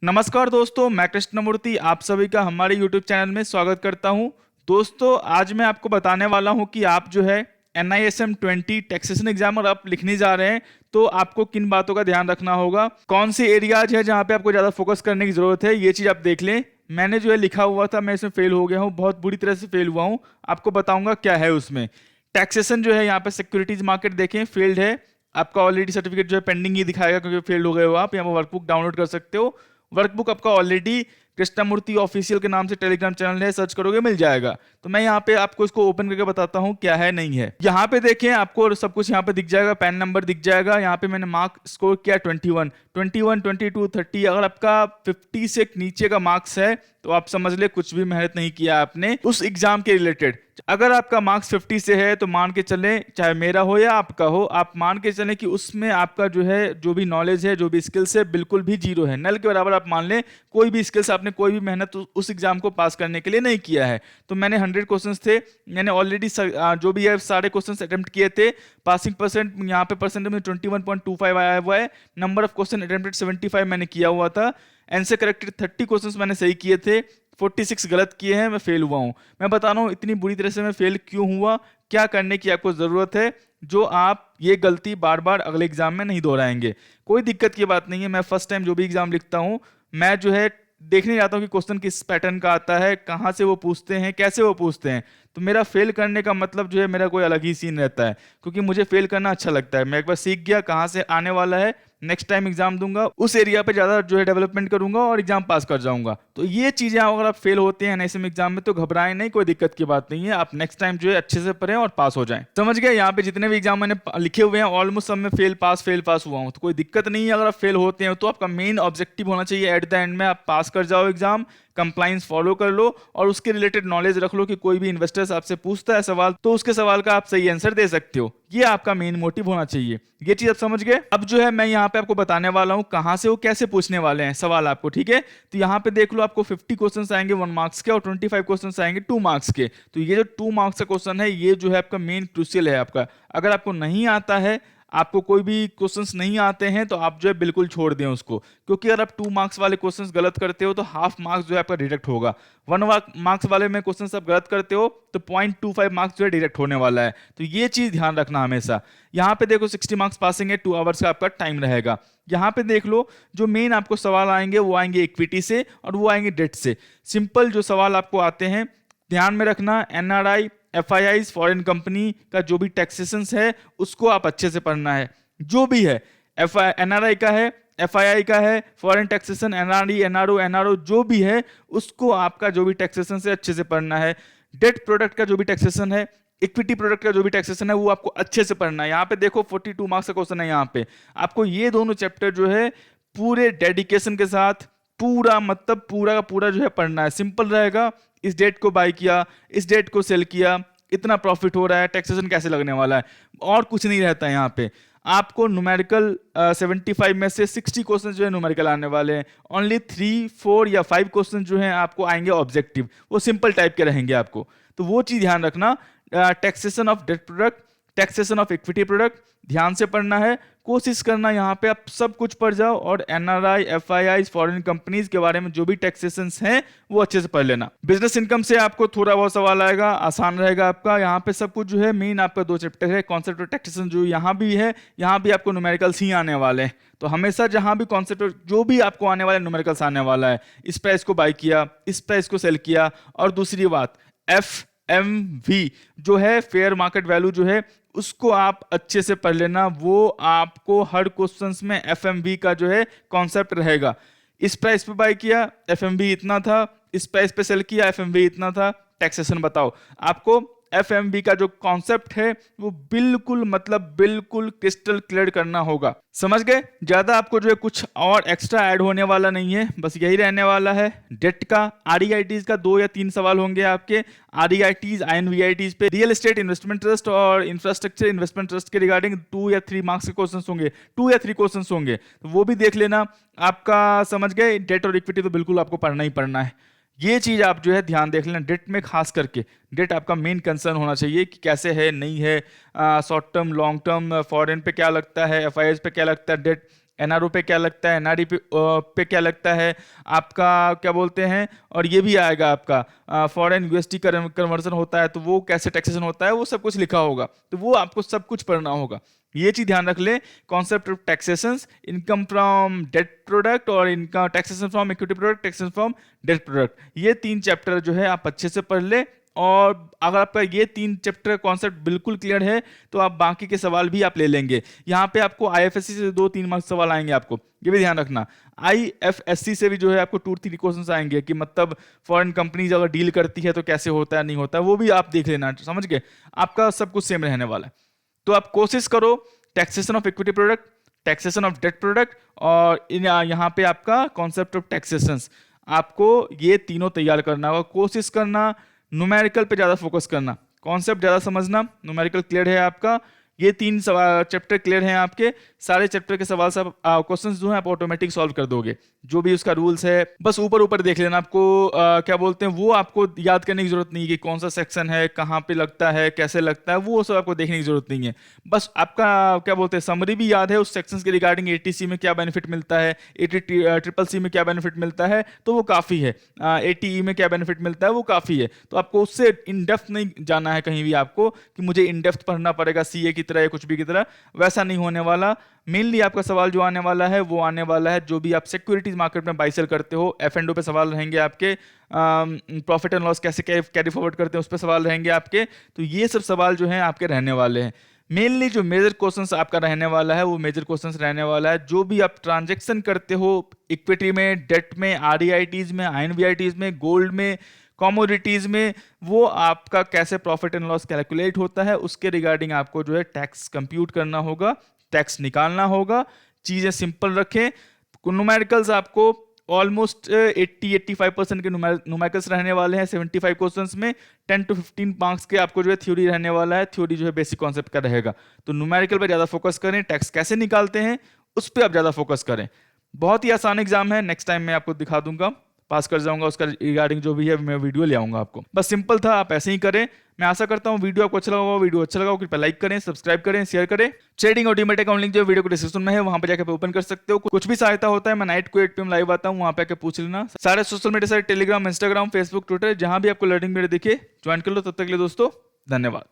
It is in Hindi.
नमस्कार दोस्तों, मैं कृष्णमूर्ति आप सभी का हमारे YouTube चैनल में स्वागत करता हूं। दोस्तों, आज मैं आपको बताने वाला हूं कि आप जो है NISM 20 टैक्सेशन एग्जाम और आप लिखने जा रहे हैं तो आपको किन बातों का ध्यान रखना होगा, कौन से एरियाज है जहां पे आपको ज़्यादा फोकस करने की ज़रूरत है, ये चीज़ आप देख लें। मैंने जो है लिखा हुआ था, मैं इसमें फेल हो गया हूँ, बहुत बुरी तरह से फेल हुआ हूँ। आपको बताऊँगा क्या है उसमें। टैक्सेशन जो है यहाँ पे सिक्योरिटीज मार्केट देखें, फील्ड है। आपका ऑलरेडी सर्टिफिकेट जो है पेंडिंग ही दिखाएगा क्योंकि फेल्ड हो गए हो आप। यहाँ पर वर्कबुक डाउनलोड कर सकते हो। वर्कबुक आपका ऑलरेडी कृष्णमूर्ति ऑफिशियल के नाम से टेलीग्राम चैनल है, सर्च करोगे मिल जाएगा। तो मैं यहाँ पे आपको इसको ओपन करके बताता हूँ क्या है नहीं है। यहाँ पे देखें, आपको सब कुछ यहाँ पे दिख जाएगा, पैन नंबर दिख जाएगा। यहाँ पे मैंने मार्क स्कोर किया 21, 22, 30। अगर आपका 50 से नीचे का मार्क्स है तो आप समझ ले कुछ भी मेहनत नहीं किया आपने उस एग्जाम के रिलेटेड। अगर आपका मार्क्स 50 से है तो मान के चलें, चाहे मेरा हो या आपका हो, आप मान के चलें कि उसमें आपका जो है जो भी नॉलेज है, जो भी स्किल्स है, बिल्कुल भी जीरो है, नल के बराबर आप मान लें। कोई भी स्किल्स आपने कोई भी मेहनत उस एग्जाम को पास करने के लिए नहीं किया है। तो मैंने 100 क्वेश्चंस थे, मैंने ऑलरेडी जो भी है सारे क्वेश्चंस अटेम्प्ट किए थे। पासिंग परसेंट यहाँ पे परसेंट में 21.25 आया हुआ है। नंबर ऑफ क्वेश्चन अटेम्प्टेड 75 मैंने किया हुआ था। आंसर करेक्टेड 30 क्वेश्चंस मैंने सही किए थे, 46 गलत किए हैं, मैं फेल हुआ हूं। मैं बता रहा हूं इतनी बुरी तरह से मैं फेल क्यों हुआ, क्या करने की आपको जरूरत है जो आप ये गलती बार बार अगले एग्जाम में नहीं दोहराएंगे। कोई दिक्कत की बात नहीं है। मैं फर्स्ट टाइम जो भी एग्जाम लिखता हूं, मैं जो है देखने जाता हूं कि क्वेश्चन किस पैटर्न का आता है, कहां से वो पूछते हैं, कैसे वो पूछते हैं। तो मेरा फेल करने का मतलब जो है मेरा कोई अलग ही सीन रहता है, क्योंकि मुझे फेल करना अच्छा लगता है। मैं एक बार सीख गया कहां से आने वाला है, नेक्स्ट टाइम एग्जाम दूंगा उस एरिया पे ज्यादा जो है डेवलपमेंट करूंगा और एग्जाम पास कर जाऊंगा। तो ये चीजें अगर आप फेल होते हैं NISM एग्जाम में तो घबराएं नहीं, कोई दिक्कत की बात नहीं है। आप नेक्स्ट टाइम जो है अच्छे से पढ़ें और पास हो जाएं। समझ गए? यहाँ पे जितने भी एग्जाम मैंने लिखे हुए हैं ऑलमोस्ट सब में फेल पास हुआ हूँ, तो कोई दिक्कत नहीं है। अगर आप फेल होते हैं तो आपका मेन ऑब्जेक्टिव होना चाहिए एट द एंड में आप पास कर जाओ एग्जाम, कंप्लाइंस फॉलो कर लो और उसके रिलेटेड नॉलेज रख लो कि कोई भी इन्वेस्टर्स आपसे पूछता है सवाल तो उसके सवाल का आप सही आंसर दे सकते हो। ये आपका मेन मोटिव होना चाहिए। ये चीज आप समझ गए? अब जो है मैं यहाँ पे आपको बताने वाला हूँ कहाँ से वो कैसे पूछने वाले हैं सवाल आपको, ठीक है? तो यहाँ पे देख लो, आपको 50 क्वेश्चंस आएंगे 1 मार्क्स के और 25 क्वेश्चंस आएंगे 2 मार्क्स के। तो ये जो 2 मार्क्स का क्वेश्चन है ये जो है आपका मेन क्रूशियल है आपका। अगर आपको नहीं आता है, आपको कोई भी क्वेश्चंस नहीं आते हैं तो आप जो है बिल्कुल छोड़ दें उसको, क्योंकि अगर आप 2 मार्क्स वाले क्वेश्चंस गलत करते हो तो हाफ मार्क्स जो है आपका डिडक्ट होगा। 1 मार्क्स वाले में क्वेश्चंस आप गलत करते हो तो 0.25 मार्क्स जो है डिडक्ट होने वाला है। तो ये चीज ध्यान रखना हमेशा। यहाँ पे देखो 60 मार्क्स पासिंग है, 2 आवर्स का आपका टाइम रहेगा। यहाँ पे देख लो जो मेन आपको सवाल आएंगे वो आएंगे इक्विटी से और वो आएंगे डेट से। सिंपल जो सवाल आपको आते हैं ध्यान में रखना, NRI FIIs फॉरेन कंपनी का जो भी टैक्सेशन है उसको आप अच्छे से पढ़ना है। जो भी है NRI का है, FII का है, फॉरेन टैक्सेशन, NRE NRO जो भी है उसको आपका जो भी टैक्सेशन से अच्छे से पढ़ना है। डेट प्रोडक्ट का जो भी टैक्सेशन है, इक्विटी प्रोडक्ट का जो भी टैक्सेशन है वो आपको अच्छे से पढ़ना है। यहाँ पे देखो 42 मार्क्स का क्वेश्चन है। यहाँ पे आपको ये दोनों चैप्टर जो है पूरे डेडिकेशन के साथ पूरा मतलब पूरा का पूरा जो है पढ़ना है। सिंपल रहेगा, इस डेट को बाय किया, इस डेट को सेल किया, इतना प्रॉफिट हो रहा है, टैक्सेशन कैसे लगने वाला है, और कुछ नहीं रहता है। यहाँ पे आपको न्यूमेरिकल 75 में से 60 क्वेश्चन जो है न्यूमेरिकल आने वाले हैं। ओनली 3, 4 या 5 क्वेश्चन जो हैं आपको आएंगे ऑब्जेक्टिव, वो सिंपल टाइप के रहेंगे आपको। तो वो चीज ध्यान रखना। Taxation of debt product, taxation of equity product ध्यान से पढ़ना है। कोशिश करना यहाँ पे आप सब कुछ पढ़ जाओ और NRI FII फॉरेन कंपनीज के बारे में जो भी टैक्सेशंस हैं वो अच्छे से पढ़ लेना। बिजनेस इनकम से आपको थोड़ा बहुत सवाल आएगा, आसान रहेगा आपका। यहाँ पे सब कुछ जो है मेन आपका 2 चैप्टर है। कॉन्सेप्ट ऑफ टैक्सेशन जो यहाँ भी है, यहाँ भी आपको न्यूमेरिकल्स ही आने वाले हैं। तो हमेशा जहां भी कॉन्सेप्ट जो भी आपको आने वाले न्यूमेरिकल्स आने वाला है, इस प्राइस को बाय किया, इस प्राइस को सेल किया। और दूसरी बात FMV जो है फेयर मार्केट वैल्यू जो है उसको आप अच्छे से पढ़ लेना। वो आपको हर क्वेश्चंस में FMV का जो है कॉन्सेप्ट रहेगा। इस प्राइस पे बाय किया, FMV इतना था, इस प्राइस पे सेल किया, FMV इतना था, टैक्सेशन बताओ। आपको FMV का जो कॉन्सेप्ट है वो बिल्कुल मतलब बिल्कुल क्रिस्टल क्लियर करना होगा। समझ गए? ज्यादा आपको जो है कुछ और एक्स्ट्रा ऐड होने वाला नहीं है, बस यही रहने वाला है। डेट का, REITs का 2 या 3 सवाल होंगे आपके। REITs INVITs पे, रियल एस्टेट इन्वेस्टमेंट ट्रस्ट और इंफ्रास्ट्रक्चर इन्वेस्टमेंट ट्रस्ट के रिगार्डिंग 2 या 3 मार्क्स के क्वेश्चंस होंगे, 2 या 3 क्वेश्चंस होंगे, तो वो भी देख लेना आपका। समझ गए? डेट और इक्विटी तो बिल्कुल आपको पढ़ना ही पढ़ना है। ये चीज आप जो है ध्यान देख लेना। डेट में खास करके डेट आपका मेन कंसर्न होना चाहिए कि कैसे है, नहीं है, short term, long term, foreign पे क्या लगता है, FIIs पे क्या लगता है डेट, एनआरओ पे क्या लगता है, एनआरई पे क्या लगता है आपका, क्या बोलते हैं, और ये भी आएगा आपका फॉरेन यूएसडी कन्वर्जन होता है तो वो कैसे टैक्सेशन होता है, वो सब कुछ लिखा होगा, तो वो आपको सब कुछ पढ़ना होगा। ये चीज ध्यान रख ले, concept of taxation, income from debt product और इनका taxation from equity product, taxation from debt product, ये 3 चैप्टर जो है आप अच्छे से पढ़ ले। और अगर आपका ये 3 चैप्टर कॉन्सेप्ट बिल्कुल क्लियर है तो आप बाकी के सवाल भी आप ले लेंगे। यहाँ पे आपको आईएफएससी से 2-3 मार्क्स सवाल आएंगे, आपको ये भी ध्यान रखना। आईएफएससी से भी जो है आपको 2-3 क्वेश्चंस आएंगे कि मतलब फॉरेन कंपनीज अगर डील करती है तो कैसे होता है नहीं होता है, वो भी आप देख लेना, समझ गए। आपका सब कुछ सेम रहने वाला है। तो आप कोशिश करो taxation of equity product, taxation of debt product और यहाँ पे आपका कॉन्सेप्ट ऑफ टैक्सेशन, आपको ये तीनों तैयार करना होगा। कोशिश करना न्यूमेरिकल पे ज़्यादा फोकस करना, कॉन्सेप्ट ज़्यादा समझना, न्यूमेरिकल क्लियर है आपका, ये 3 चैप्टर क्लियर हैं आपके, सारे चैप्टर के सवाल सब क्वेश्चंस जो हैं आप ऑटोमेटिक सॉल्व कर दोगे। जो भी उसका रूल्स है बस ऊपर ऊपर देख लेना, आपको क्या बोलते हैं वो आपको याद करने की जरूरत नहीं है कि कौन सा सेक्शन है, कहाँ पे लगता है, कैसे लगता है, वो सब आपको देखने की जरूरत नहीं है। बस आपका क्या बोलते हैं समरी भी याद है उस सेक्शन के रिगार्डिंग, एटीसी में क्या बेनिफिट मिलता है, ट्रिपल सी में क्या बेनिफिट मिलता है, तो वो काफ़ी है, एटीई में क्या बेनिफिट मिलता है वो काफ़ी है। तो आपको उससे इन डेप्थ नहीं जाना है कहीं भी आपको कि मुझे इन डेप्थ पढ़ना पड़ेगा सीए की तरह या कुछ भी की तरह, वैसा नहीं होने वाला। मेनली आपका सवाल जो आने वाला है वो आने वाला है जो भी आप सिक्योरिटीज मार्केट में बाई सेल करते हो, एफ&ओ पे सवाल रहेंगे आपके, प्रॉफिट एंड लॉस कैसे कैरी फॉरवर्ड करते हैं उस पर सवाल रहेंगे आपके। तो ये सब सवाल जो हैं आपके रहने वाले हैं। मेनली जो मेजर क्वेश्चंस आपका रहने वाला है वो मेजर क्वेश्चंस रहने वाला है जो भी आप ट्रांजेक्शन करते हो इक्विटी में, डेट में, आरईआईटीज में, आईएनवीआईटीज में, गोल्ड में, कमोडिटीज में, वो आपका कैसे प्रॉफिट एंड लॉस कैलकुलेट होता है उसके रिगार्डिंग आपको जो है टैक्स कंप्यूट करना होगा, टैक्स निकालना होगा। चीजें सिंपल रखें। न्यूमेरिकल्स आपको ऑलमोस्ट 80-85% के न्यूमेरिकल्स रहने वाले हैं 75 क्वेश्चंस में। 10 to 15 मार्क्स के आपको जो है थ्योरी रहने वाला है, थ्योरी जो है बेसिक कॉन्सेप्ट का रहेगा। तो न्यूमेरिकल पर ज्यादा फोकस करें, टैक्स कैसे निकालते हैं उस पर आप ज्यादा फोकस करें। बहुत ही आसान एग्जाम है, नेक्स्ट टाइम मैं आपको दिखा दूंगा, पास कर जाऊंगा, उसका रिगार्डिंग जो भी है मैं वीडियो ले आऊंगा आपको। बस सिंपल था, आप ऐसे ही करें। मैं आशा करता हूं वीडियो आपको अच्छा लगा होगा। वीडियो अच्छा लगा हो कृपया लाइक करें, सब्सक्राइब करें, शेयर करें। ट्रेडिंग और डीमैट अकाउंट लिंक जो वीडियो को डिस्क्रिप्शन में है वहां पर जाकर ओपन कर सकते हो। कुछ भी सहायता होता है मैं नाइट को 8 PM लाइव आता हूं, वहां पे आकर पूछ लेना। सारे social media site Telegram, Instagram, Facebook, Twitter, जहां भी आपको लर्निंग वीडियो दिखे ज्वाइन कर लो। तब तक के लिए दोस्तों धन्यवाद।